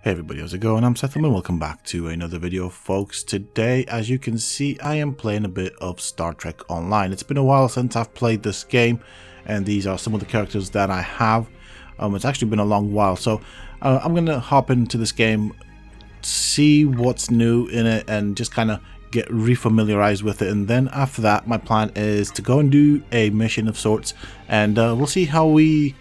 Hey everybody, how's it going? I'm Sethum and welcome back to another video, folks. Today, as you can see, I am playing a bit of Star Trek Online. It's been a while since I've played this game, and these are some of the characters that I have. It's actually been a long while, so I'm going to hop into this game, see what's new in it, and just kind of get refamiliarized with it. And then after that, my plan is to go and do a mission of sorts, and we'll see how we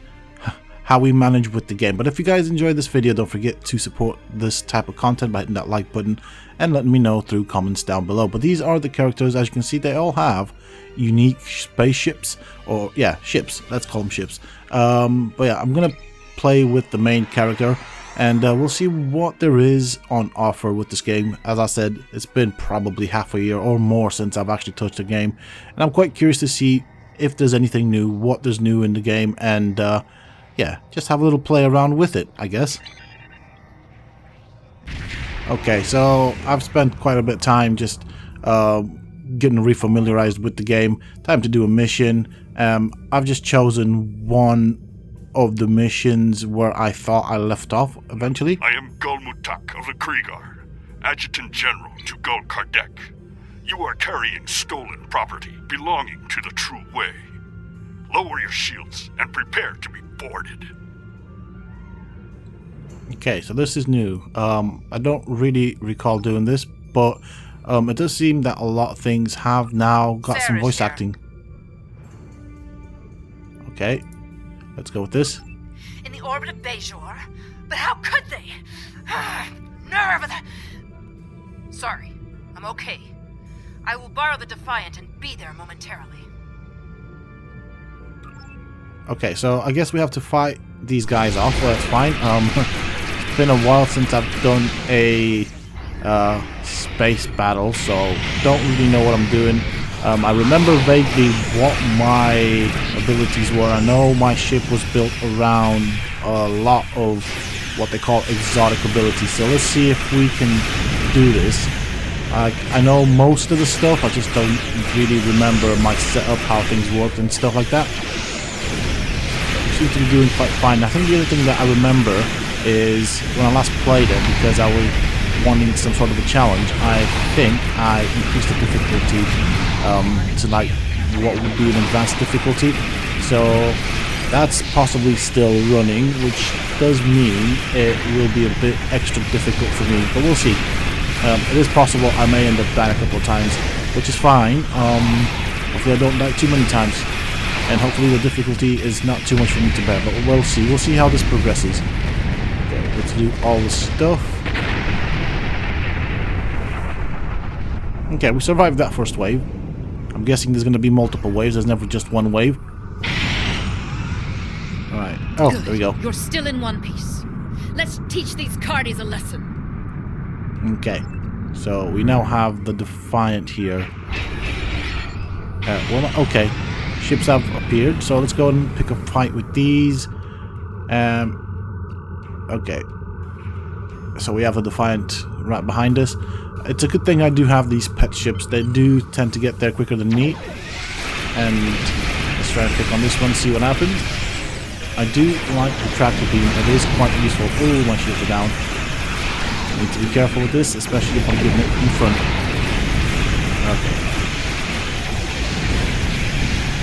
manage with the game. But if you guys enjoyed this video, don't forget to support this type of content by hitting that like button and letting me know through comments down below. But these are the characters. As you can see, they all have unique spaceships, or yeah, ships, let's call them ships. But yeah, I'm gonna play with the main character, and we'll see what there is on offer with this game. As I said, it's been probably half a year or more since I've actually touched the game, and I'm quite curious to see if there's anything new, what there's new in the game, and yeah, just have a little play around with it, I guess. Okay, so I've spent quite a bit of time just getting refamiliarized with the game. Time to do a mission. I've just chosen one of the missions where I thought I left off eventually. I am Gulmutak of the Kriegar, Adjutant General to Gul Kardec. You are carrying stolen property belonging to the True Way. Lower your shields and prepare to be boarded. Okay, so this is new. I don't really recall doing this, but it does seem that a lot of things have now got some voice acting. Okay, let's go with this. In the orbit of Bajor? But how could they? Nerve of the... Sorry, I'm okay. I will borrow the Defiant and be there momentarily. Okay, so I guess we have to fight these guys off. Well, that's fine. It's been a while since I've done a space battle, so don't really know what I'm doing. I remember vaguely what my abilities were. I know my ship was built around a lot of what they call exotic abilities, so let's see if we can do this. I know most of the stuff, I just don't really remember my setup, how things worked and stuff like that. Seem to be doing quite fine. I think the other thing that I remember is when I last played it, because I was wanting some sort of a challenge, I think I increased the difficulty to like what would be an advanced difficulty. So that's possibly still running, which does mean it will be a bit extra difficult for me, but we'll see. It is possible I may end up dying a couple of times, which is fine. Hopefully I don't die too many times. And hopefully the difficulty is not too much for me to bear, but we'll see. We'll see how this progresses. Okay, let's do all the stuff. Okay, we survived that first wave. I'm guessing there's going to be multiple waves. There's never just one wave. Alright. Oh, Good. There we go. You're still in one piece. Let's teach these Cardis a lesson. Okay. So we now have the Defiant here. Well, okay. Ships have appeared, so let's go and pick a fight with these. Okay, so we have the Defiant right behind us. It's a good thing I do have these pet ships. They do tend to get there quicker than me. And let's try and pick on this one, see what happens. I do like the tractor beam. It is quite useful. Oh, my shields are down. I need to be careful with this, especially if I'm getting it in front. Okay.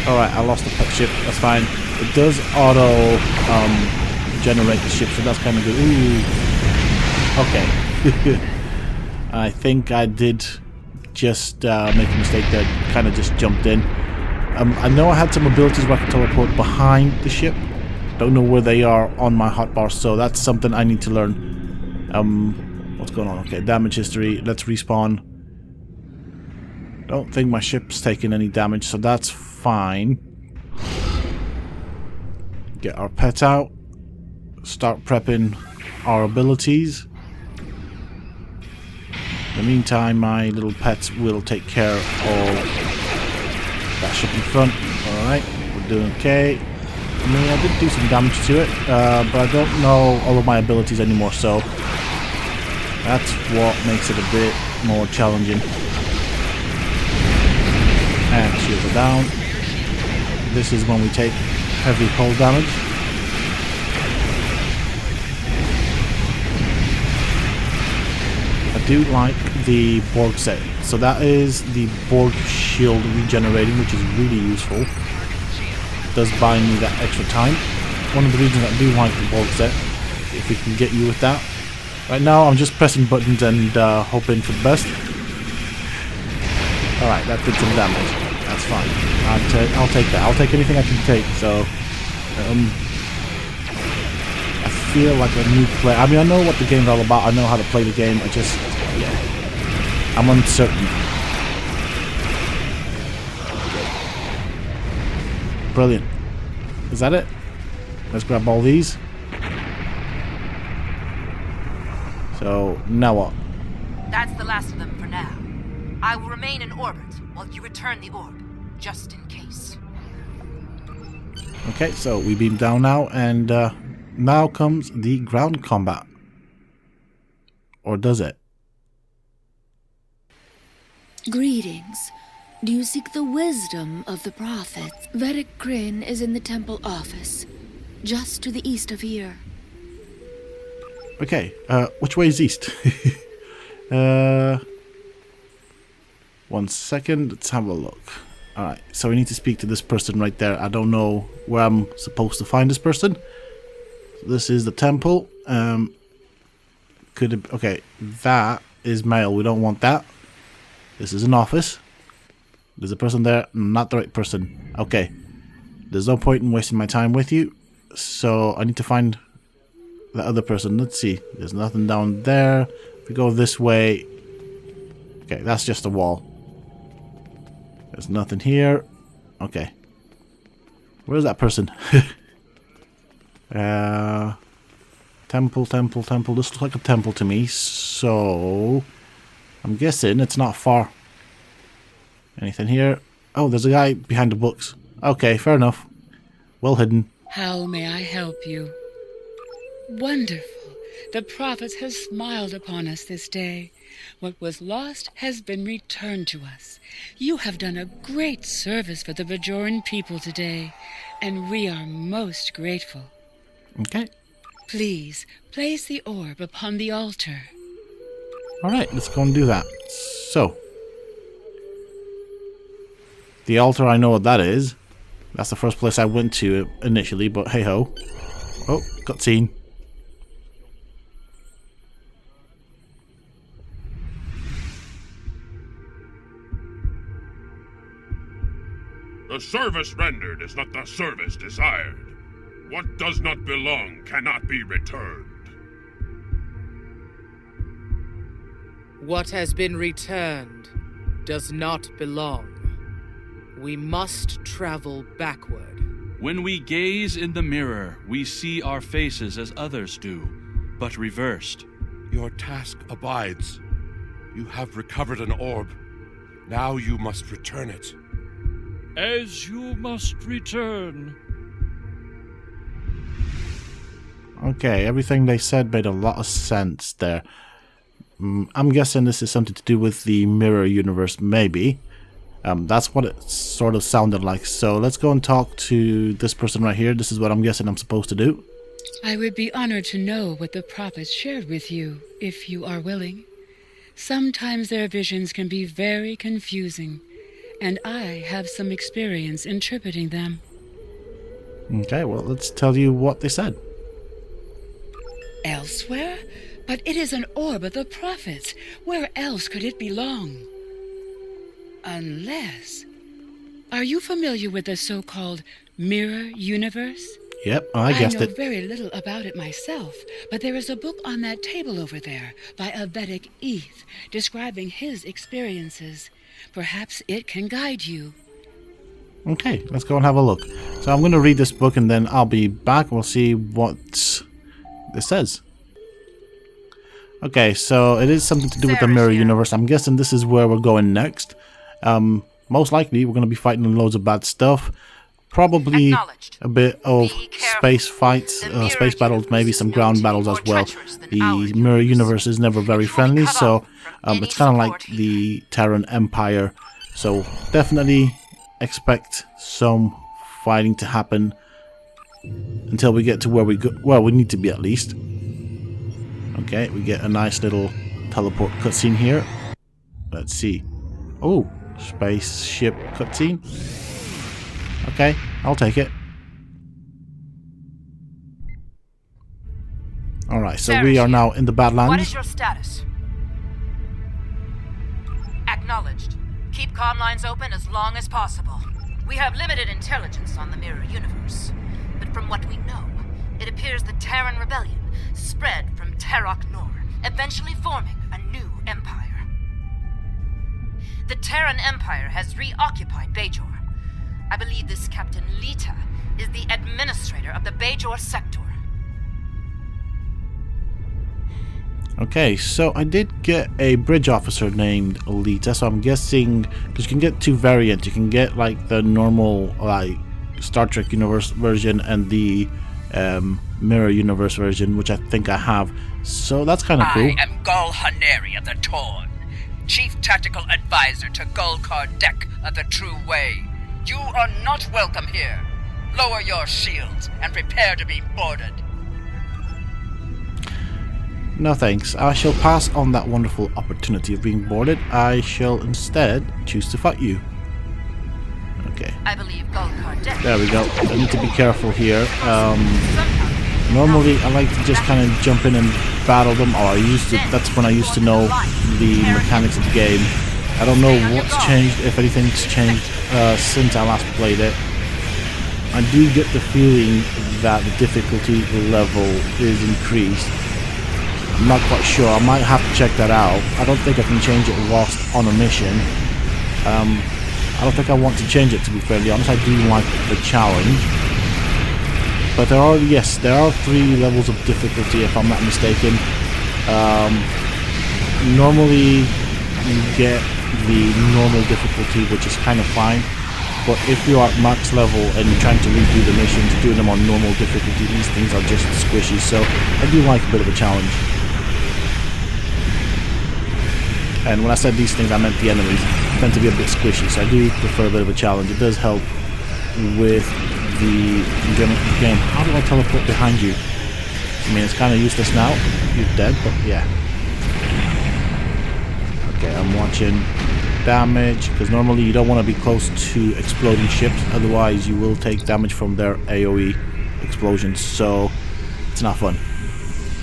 Alright, I lost the pet ship, that's fine. It does auto generate the ship, so that's kind of good. Ooh. Okay. I think I did just make a mistake there, kind of just jumped in. I know I had some abilities where I could teleport behind the ship. Don't know where they are on my hotbar, so that's something I need to learn. What's going on? Okay, damage history, let's respawn. Don't think my ship's taking any damage, so that's fine. Get our pet out. Start prepping our abilities. In the meantime, my little pets will take care of that ship in front. Alright, we're doing okay. I mean, I did do some damage to it, but I don't know all of my abilities anymore, so that's what makes it a bit more challenging. And shields are down. This is when we take heavy hull damage. do like the Borg set. So that is the Borg shield regenerating, which is really useful. It does buy me that extra time. One of the reasons I do like the Borg set, if we can get you with that. Right now I'm just pressing buttons and hoping for the best. Alright, that did some damage. That's fine. I'll take that. I'll take anything I can take. So, I feel like a new player. I mean, I know what the game's all about. I know how to play the game. I just, yeah, I'm uncertain. Brilliant. Is that it? Let's grab all these. So, now what? That's the last of them for now. I will remain in orbit while you return the orb, just in case. Okay, so we beam down now, and now comes the ground combat. Or does it? Greetings. Do you seek the wisdom of the prophets? Vedic Kryn is in the temple office, just to the east of here. Okay, which way is east? 1 second, let's have a look. Alright, so we need to speak to this person right there. I don't know where I'm supposed to find this person. So this is the temple. Could it, okay, that is mail. We don't want that. This is an office. There's a person there, not the right person. Okay, there's no point in wasting my time with you. So I need to find the other person. Let's see. There's nothing down there. If we go this way. Okay, that's just a wall. There's nothing here. Okay. Where's that person? Temple. This looks like a temple to me. So I'm guessing it's not far. Anything here? Oh, there's a guy behind the books. Okay, fair enough. Well hidden. How may I help you? Wonderful. The prophets have smiled upon us this day. What was lost has been returned to us. You have done a great service for the Bajoran people today, and we are most grateful. Okay. Please, place the orb upon the altar. Alright, let's go and do that. So. The altar, I know what that is. That's the first place I went to initially, but hey ho. Oh, cutscene. The service rendered is not the service desired. What does not belong cannot be returned. What has been returned does not belong. We must travel backward. When we gaze in the mirror, we see our faces as others do, but reversed. Your task abides. You have recovered an orb. Now you must return it. As you must return. Okay, everything they said made a lot of sense there. I'm guessing this is something to do with the mirror universe, maybe. That's what it sort of sounded like. So let's go and talk to this person right here. This is what I'm guessing I'm supposed to do. I would be honored to know what the prophets shared with you, if you are willing. Sometimes their visions can be very confusing, and I have some experience interpreting them. Okay, well, let's tell you what they said. Elsewhere? But it is an orb of the prophets. Where else could it belong? Unless... Are you familiar with the so-called mirror universe? Yep, I guessed I know it. very little about it myself, but there is a book on that table over there by a Vedic Eth describing his experiences. Perhaps it can guide you. Okay, let's go and have a look. So I'm going to read this book and then I'll be back. We'll see what this says. Okay, so it is something to do with the mirror universe. I'm guessing this is where we're going next. Most likely we're going to be fighting loads of bad stuff. Probably a bit of space fights, space battles, maybe some ground battles as well. The mirror universe is never very friendly, so it's kind of like the Terran Empire. So definitely expect some fighting to happen until we get to where we need to be at least. Okay, we get a nice little teleport cutscene here. Let's see. Oh, spaceship cutscene. Okay, I'll take it. Alright, so we are now in the Badlands. What is your status? Acknowledged. Keep comm lines open as long as possible. We have limited intelligence on the Mirror Universe, but from what we know, it appears the Terran Rebellion spread from Terok Nor, eventually forming a new empire. The Terran Empire has reoccupied Bajor. I believe this Captain Lita is the administrator of the Bajor sector. Okay, so I did get a bridge officer named Lita, so I'm guessing, because you can get two variants. You can get like the normal like Star Trek universe version and the Mirror Universe version, which I think I have. So that's kind of cool. I am Gul Haneri of the Torn, Chief Tactical Advisor to Gul Kardec of the True Way. You are not welcome here. Lower your shields and prepare to be boarded. No thanks. I shall pass on that wonderful opportunity of being boarded. I shall instead choose to fight you. Okay. I believe Gul Kardec. There we go. I need to be careful here. Normally I like to just kind of jump in and battle them, or that's when I used to know the mechanics of the game. I don't know what's changed, if anything's changed since I last played it. I do get the feeling that the difficulty level is increased. I'm not quite sure. I might have to check that out. I don't think I can change it whilst on a mission. I don't think I want to change it, to be fairly honest. I do like the challenge. But there are 3 levels of difficulty, if I'm not mistaken. Normally you get the normal difficulty, which is kind of fine. But if you are at max level and you're trying to redo the missions, doing them on normal difficulty, these things are just squishy. So I do like a bit of a challenge. And when I said these things, I meant the enemies tend to be a bit squishy, so I do prefer a bit of a challenge. It does help with the game. How do I teleport behind you? I mean, it's kind of useless now. You're dead, but yeah. Okay, I'm watching damage, because normally you don't want to be close to exploding ships, otherwise you will take damage from their AoE explosions, so it's not fun.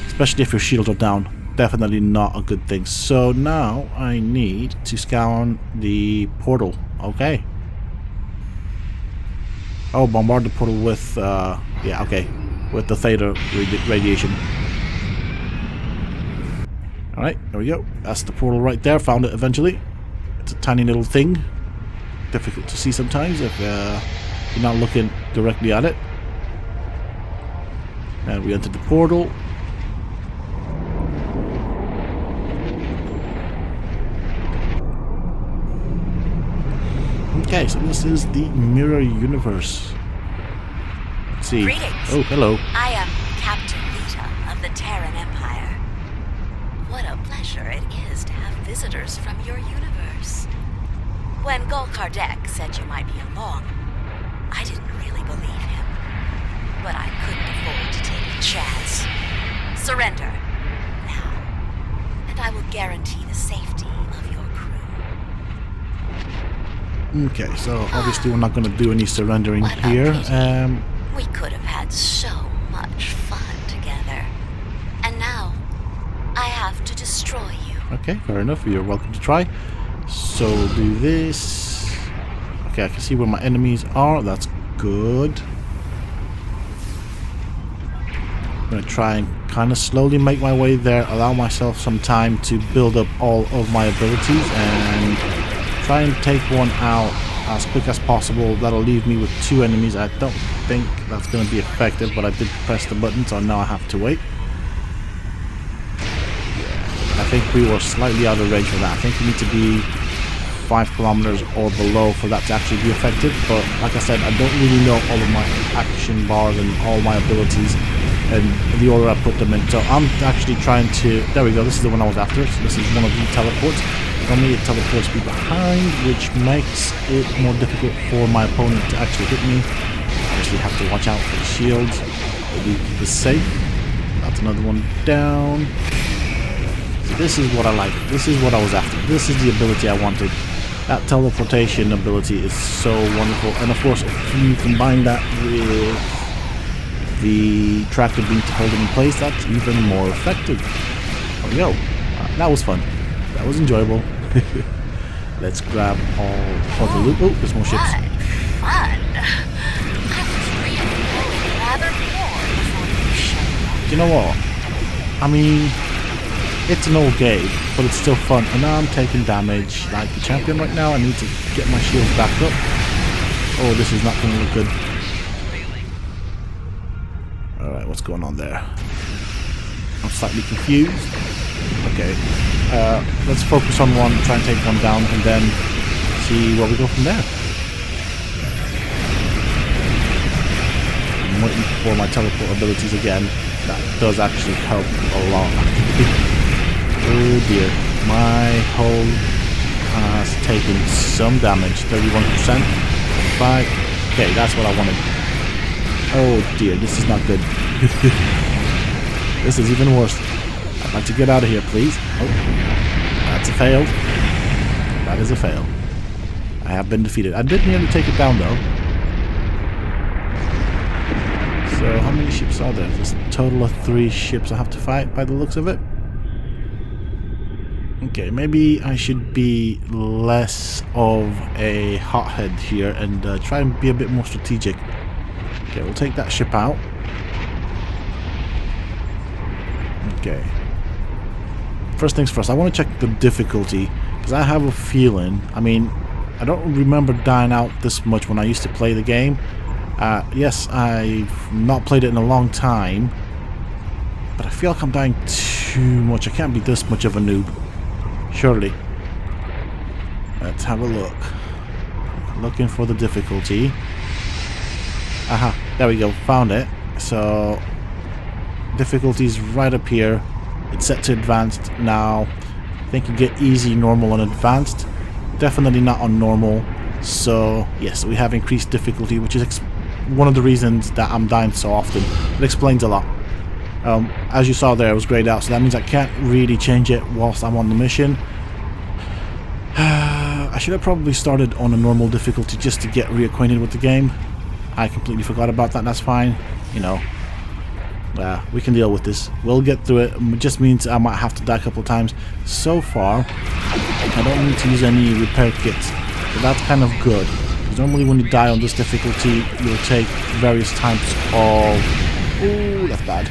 Especially if your shields are down. Definitely not a good thing. So now I need to scour the portal. Okay. Oh, bombard the portal with yeah, okay, with the theta radiation. Alright, there we go. That's the portal right there. Found it eventually. It's a tiny little thing. Difficult to see sometimes if you're not looking directly at it. And we entered the portal. Okay, so this is the Mirror Universe. Let's see. Greetings. Oh, hello. I am Captain Lita of the Terran Empire. What a pleasure it is to have visitors from your universe. When Gul Kardec said you might be along, I didn't really believe him. But I couldn't afford to take the chance. Surrender now, and I will guarantee the safety of your crew. Okay, so obviously we're not going to do any surrendering here. We could have had so much fun together. And now, I have to destroy you. Okay, fair enough. You're welcome to try. So we'll do this. Okay, I can see where my enemies are. That's good. I'm going to try and kind of slowly make my way there. Allow myself some time to build up all of my abilities and try and take one out as quick as possible. That'll leave me with 2 enemies. I don't think that's going to be effective, but I did press the button, so now I have to wait. I think we were slightly out of range for that. I think we need to be 5 kilometers or below for that to actually be effective. But like I said, I don't really know all of my action bars and all my abilities and the order I put them in. So I'm actually trying to... There we go. This is the one I was after. So this is one of the teleports. Normally it teleports me behind, which makes it more difficult for my opponent to actually hit me. Obviously have to watch out for the shields. Maybe keep us safe. That's another one down. This is what I like. This is what I was after. This is the ability I wanted. That teleportation ability is so wonderful. And of course, if you combine that with the tractor beam to hold it in place, that's even more effective. There we go. That was fun. That was enjoyable. Let's grab all of the loot. Oh, there's more ships. What fun! I was really growing rather bored before you showed up. You know what? I mean, it's an old game, but it's still fun. And now I'm taking damage like the champion right now. I need to get my shields back up. Oh, this is not going to look good. Alright, what's going on there? I'm slightly confused. Okay. Let's focus on one, try and take one down, and then see where we go from there. I'm waiting for my teleport abilities again. That does actually help a lot. Oh dear. My hull has taken some damage. 31%. 5. Okay, that's what I wanted. Oh dear, this is not good. This is even worse. I'd like to get out of here, please. Oh, that's a fail. That is a fail. I have been defeated. I did nearly take it down, though. So, how many ships are there? There's a total of 3 ships I have to fight, by the looks of it. Okay, maybe I should be less of a hothead here and try and be a bit more strategic. Okay, we'll take that ship out. Okay. First things first, I want to check the difficulty, because I have a feeling, I mean, I don't remember dying out this much when I used to play the game. Yes, I've not played it in a long time, but I feel like I'm dying too much. I can't be this much of a noob. Surely. Let's have a look. Looking for the difficulty. Aha, there we go, found it. So, difficulty's right up here. It's set to advanced now. I think you get easy, normal, and advanced. Definitely not on normal. So, yes, we have increased difficulty, which is one of the reasons that I'm dying so often. It explains a lot. As you saw there, it was grayed out, so that means I can't really change it whilst I'm on the mission. I should have probably started on a normal difficulty just to get reacquainted with the game. I completely forgot about that. That's fine. You know, we can deal with this. We'll get through it. It just means I might have to die a couple of times. So far, I don't need to use any repair kits. So that's kind of good. Because normally when you die on this difficulty, you'll take various types of... Ooh, that's bad.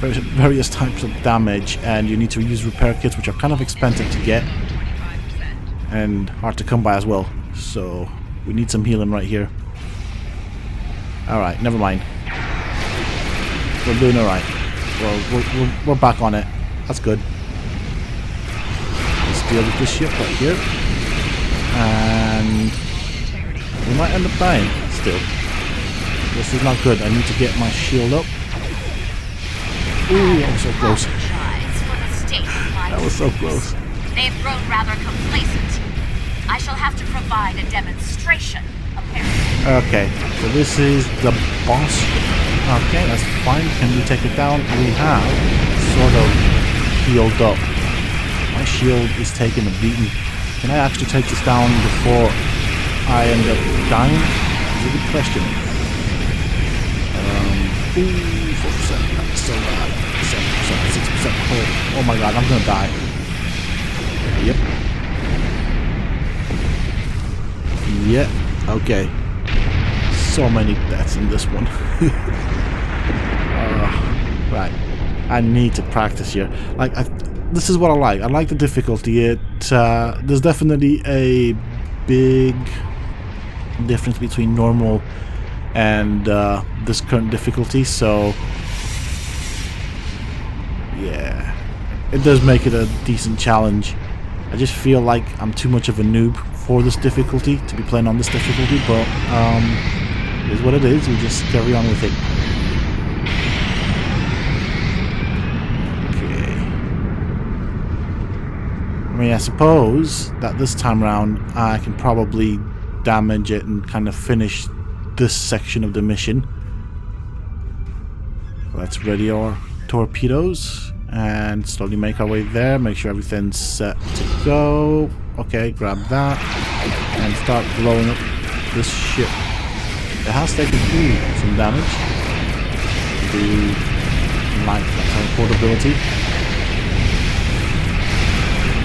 Various types of damage, and you need to use repair kits, which are kind of expensive to get. And hard to come by as well. So, we need some healing right here. Alright, never mind. We're doing alright. We're back on it. That's good. Let's deal with this ship right here. And we might end up dying still. This is not good. I need to get my shield up. Ooh, that was so close. That was so close. They've grown rather complacent. I shall have to provide a demonstration, apparently. Okay, so this is the boss. Okay, that's fine. Can we take it down? We have sort of healed up. My shield is taking a beating. Can I actually take this down before I end up dying? That's a good question. Ooh, 4%. That's so bad. 7%, 6%. Oh my god, I'm gonna die. Yep. Yep. Okay. So many deaths in this one. Right. I need to practice here. Like, this is what I like. I like the difficulty. There's definitely a big difference between normal and this current difficulty. So, yeah, it does make it a decent challenge. I just feel like I'm too much of a noob for this difficulty to be playing on this difficulty, but it is what it is. We just carry on with it. Okay. I mean, I suppose that this time around I can probably damage it and kind of finish this section of the mission. Let's ready our torpedoes and slowly make our way there. Make sure everything's set to go. Okay, grab that and start blowing up this ship. It has taken some damage. Do like that teleportability.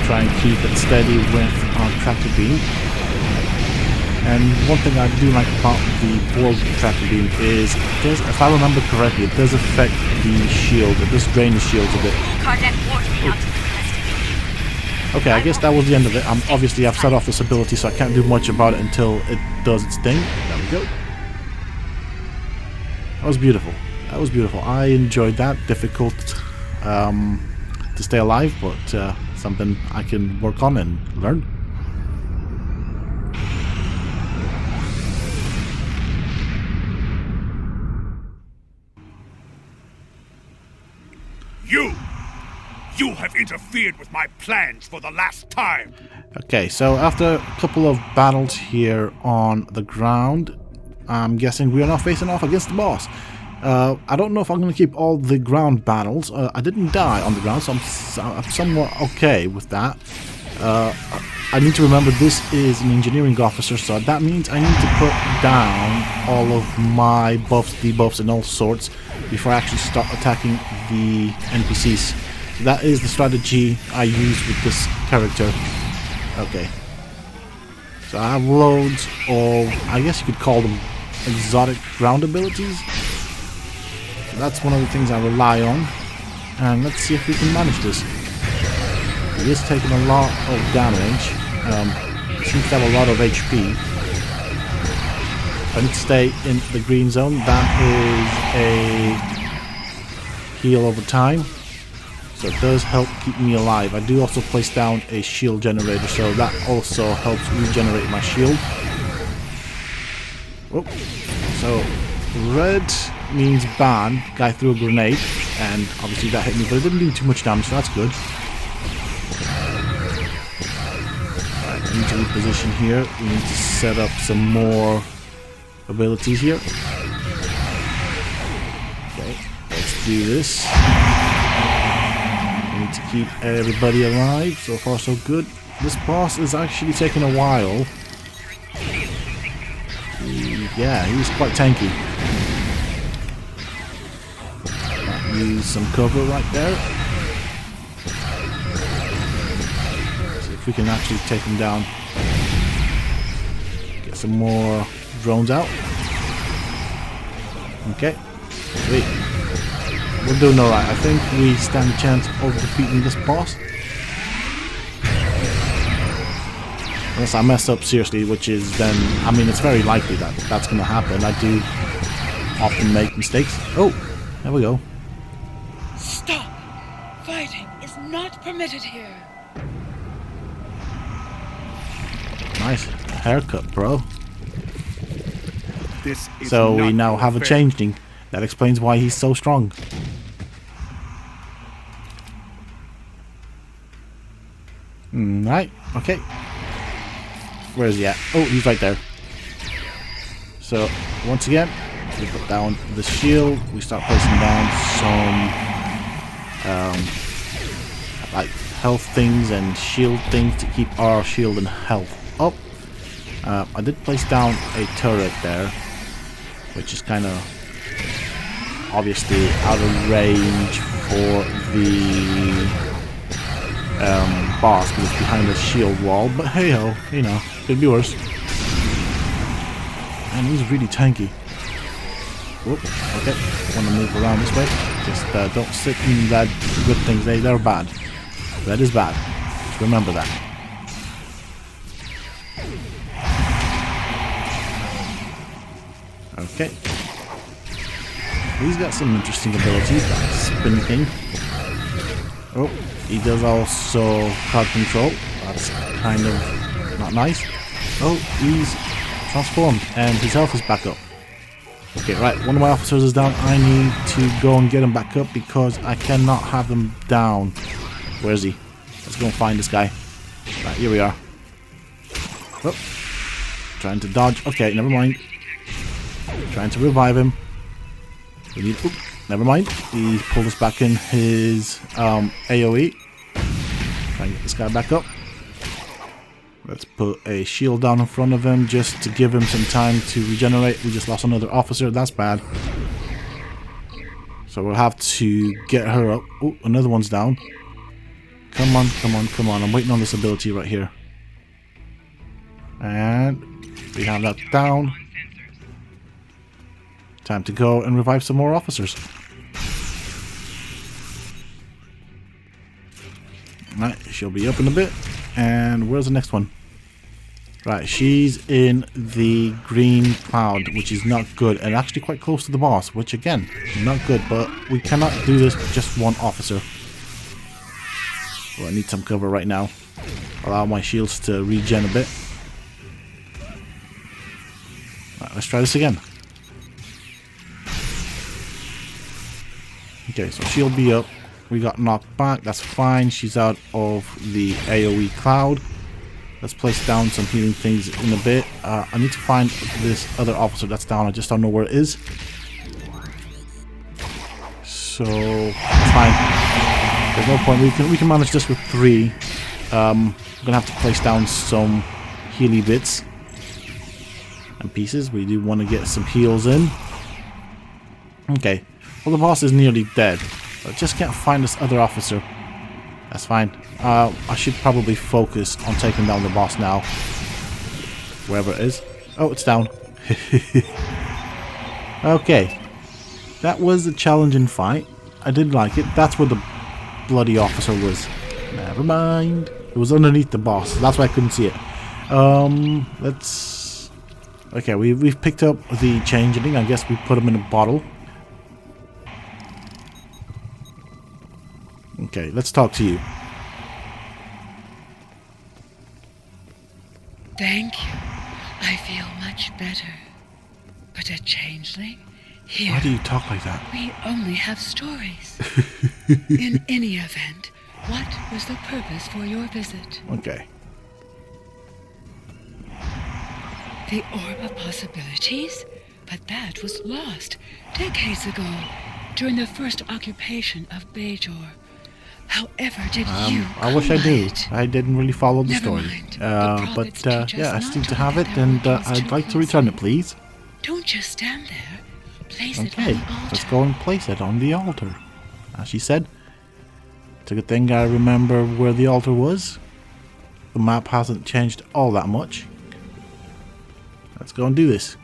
Try and keep it steady with our tractor beam. And one thing I do like about the Orb tractor beam is, if I remember correctly, it does affect the shield. It does drain the shields a bit. Okay, I guess that was the end of it. Obviously, I've set off this ability, so I can't do much about it until it does its thing. There we go. That was beautiful. That was beautiful. I enjoyed that. Difficult to stay alive, but something I can work on and learn. You have interfered with my plans for the last time. Okay, so after a couple of battles here on the ground, I'm guessing we are now facing off against the boss. I don't know if I'm going to keep all the ground battles. I didn't die on the ground, so I'm somewhat okay with that. I need to remember this is an engineering officer, so that means I need to put down all of my buffs, debuffs, and all sorts before I actually start attacking the NPCs. So that is the strategy I use with this character. Okay. So I have loads of, I guess you could call them exotic ground abilities. So that's one of the things I rely on. And let's see if we can manage this. He is taking a lot of damage. Seems to have a lot of HP. I need to stay in the green zone. That is a heal over time. So it does help keep me alive. I do also place down a shield generator, so that also helps regenerate my shield. Oh. So red means bad. Guy threw a grenade, and obviously that hit me, but it didn't do too much damage, so that's good. Alright, I need to reposition here. We need to set up some more abilities here. Okay, let's do this. We need to keep everybody alive. So far so good. This boss is actually taking a while. Yeah, he's quite tanky. Use some cover right there. See if we can actually take him down. Get some more drones out. Okay, sweet. We're doing alright. I think we stand a chance of defeating this boss. Unless I mess up seriously, which is then, I mean, it's very likely that that's going to happen. I do often make mistakes. Oh, there we go. Stop! Fighting is not permitted here. Nice haircut, bro. This is so we now not have a fair. changeling. That explains why he's so strong. Right, okay. Where is he at? Oh, he's right there. So, once again, we put down the shield. We start placing down some like health things and shield things to keep our shield and health up. I did place down a turret there, which is kind of obviously out of range for the boss because it's behind the shield wall, but hey ho, you know, could be worse. And he's really tanky. Whoop, okay, want to move around this way. Just don't sit in that good things. They're bad. That is bad. Just remember that. Okay. He's got some interesting abilities, like Spin King. Oh, he does also crowd control. That's kind of not nice. Oh, he's transformed and his health is back up. Okay, right, one of my officers is down. I need to go and get him back up because I cannot have him down. Where is he? Let's go and find this guy. Right, here we are. Oh, trying to dodge. Okay, never mind. Trying to revive him. We need... never mind. He pulled us back in his AoE. Try and get this guy back up. Let's put a shield down in front of him just to give him some time to regenerate. We just lost another officer. That's bad. So we'll have to get her up. Oh, another one's down. Come on, come on, come on. I'm waiting on this ability right here. And we have that down. Time to go and revive some more officers. Right, she'll be up in a bit. And where's the next one? Right, she's in the green cloud, which is not good, and actually quite close to the boss, which again, not good, but we cannot do this with just one officer. Well, I need some cover right now. Allow my shields to regen a bit. Right, let's try this again. Okay, so she'll be up. We got knocked back, that's fine. She's out of the AoE cloud. Let's place down some healing things in a bit. I need to find this other officer that's down. I just don't know where it is. So, fine. There's no point. We can manage this with 3. I'm gonna have to place down some healy bits and pieces. We do want to get some heals in. Okay. Well, the boss is nearly dead. I just can't find this other officer. That's fine. I should probably focus on taking down the boss now. Wherever it is. Oh, it's down. Okay. That was a challenging fight. I did like it. That's where the bloody officer was. Never mind. It was underneath the boss. That's why I couldn't see it. Let's... Okay, we've picked up the changeling. I guess we put him in a bottle. Okay, let's talk to you. Thank you. I feel much better. But a changeling? Here, why do you talk like that? We only have stories. In any event, what was the purpose for your visit? Okay. The Orb of Possibilities? But that was lost decades ago, during the first occupation of Bajor. However did you I wish I do. it? I didn't really follow the Never story. mind. But yeah, I seem to have it, and I'd like to return it, please. Don't just stand there. Place it on Okay, the altar. let's go and place it on the altar. As she said. It's a good thing I remember where the altar was. The map hasn't changed all that much. Let's go and do this.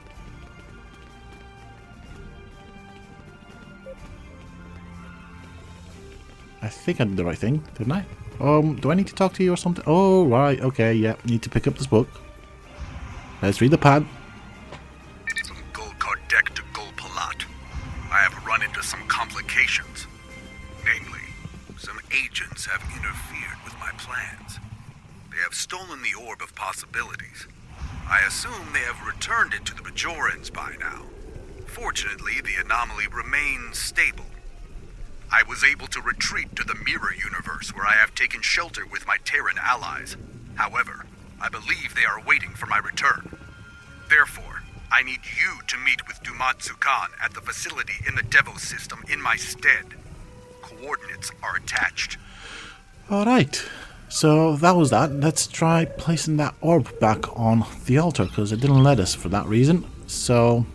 I think I did the right thing, didn't I? Do I need to talk to you or something? Oh, right, okay, yeah. Need to pick up this book. Let's read the pad. From Gul Kardek to Gul Palat, I have run into some complications. Namely, some agents have interfered with my plans. They have stolen the Orb of Possibilities. I assume they have returned it to the Bajorans by now. Fortunately, the anomaly remains stable. I was able to retreat to the Mirror Universe, where I have taken shelter with my Terran allies. However, I believe they are waiting for my return. Therefore, I need you to meet with Dumatsu Khan at the facility in the Devos system in my stead. Coordinates are attached. Alright, so that was that. Let's try placing that orb back on the altar, because it didn't let us for that reason. So,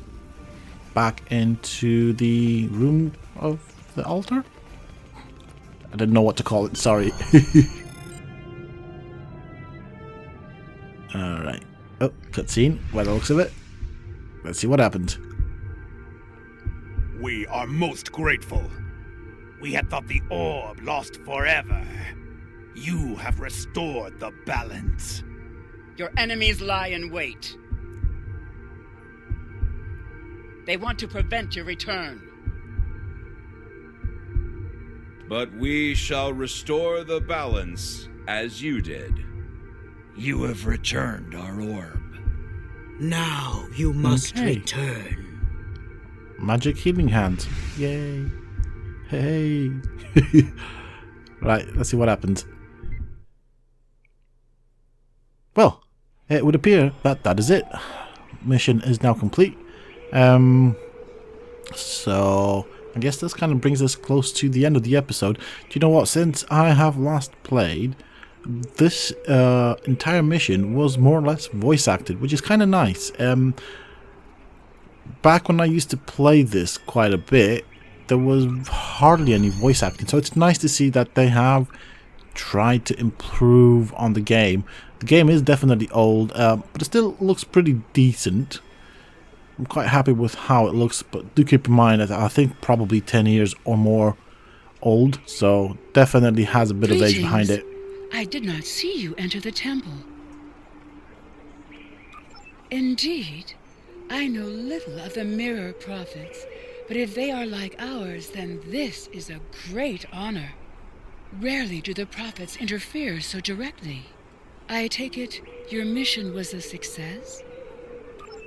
back into the room of the altar? I didn't know what to call it, sorry. Alright. Oh, cutscene, by the looks of it. Let's see what happened. We are most grateful. We had thought the orb lost forever. You have restored the balance. Your enemies lie in wait. They want to prevent your return. But we shall restore the balance as you did. You have returned our orb. Now you must return. Magic healing hands. Yay. Hey. Right, let's see what happens. Well, it would appear that that is it. Mission is now complete. So I guess this kind of brings us close to the end of the episode. Do you know what? Since I have last played, this entire mission was more or less voice acted, which is kind of nice. Back when I used to play this quite a bit, there was hardly any voice acting, so it's nice to see that they have tried to improve on the game. The game is definitely old, but it still looks pretty decent. I'm quite happy with how it looks, but do keep in mind that I think probably 10 years or more old, so definitely has a bit of age behind it. I did not see you enter the temple. Indeed, I know little of the Mirror Prophets, but if they are like ours, then this is a great honor. Rarely do the Prophets interfere so directly. I take it your mission was a success?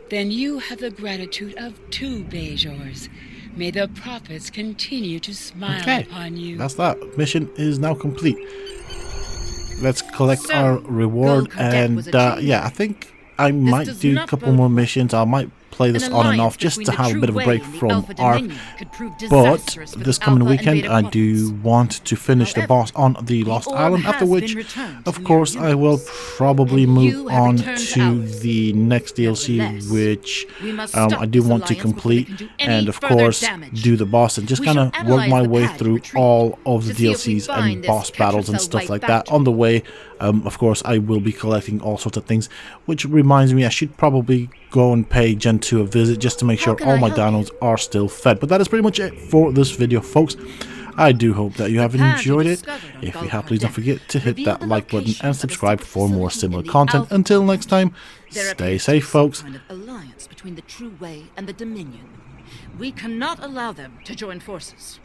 Then you have the gratitude of 2 Bajors. May the Prophets continue to smile upon you. That's that. Mission is now complete. Let's collect our reward, and yeah, I think I might do a couple more missions. I might play this on and off just to have a bit of a break from ARC, but this coming weekend I do want to finish the boss on the Lost Island, after which of course I will probably move on to the next DLC, which I do want to complete, and of course do the boss and just kind of work my way through all of the DLCs and boss battles and stuff like that on the way. Of course I will be collecting all sorts of things, which reminds me I should probably go and pay Gen 2 a visit just to make sure all my dinos are still fed. But that is pretty much it for this video, folks. I do hope that you have enjoyed it. If you have, please don't forget to hit that like button and subscribe for more similar content. Until next time, stay safe, folks. Alliance between the True Way and the Dominion. We cannot allow them to join forces.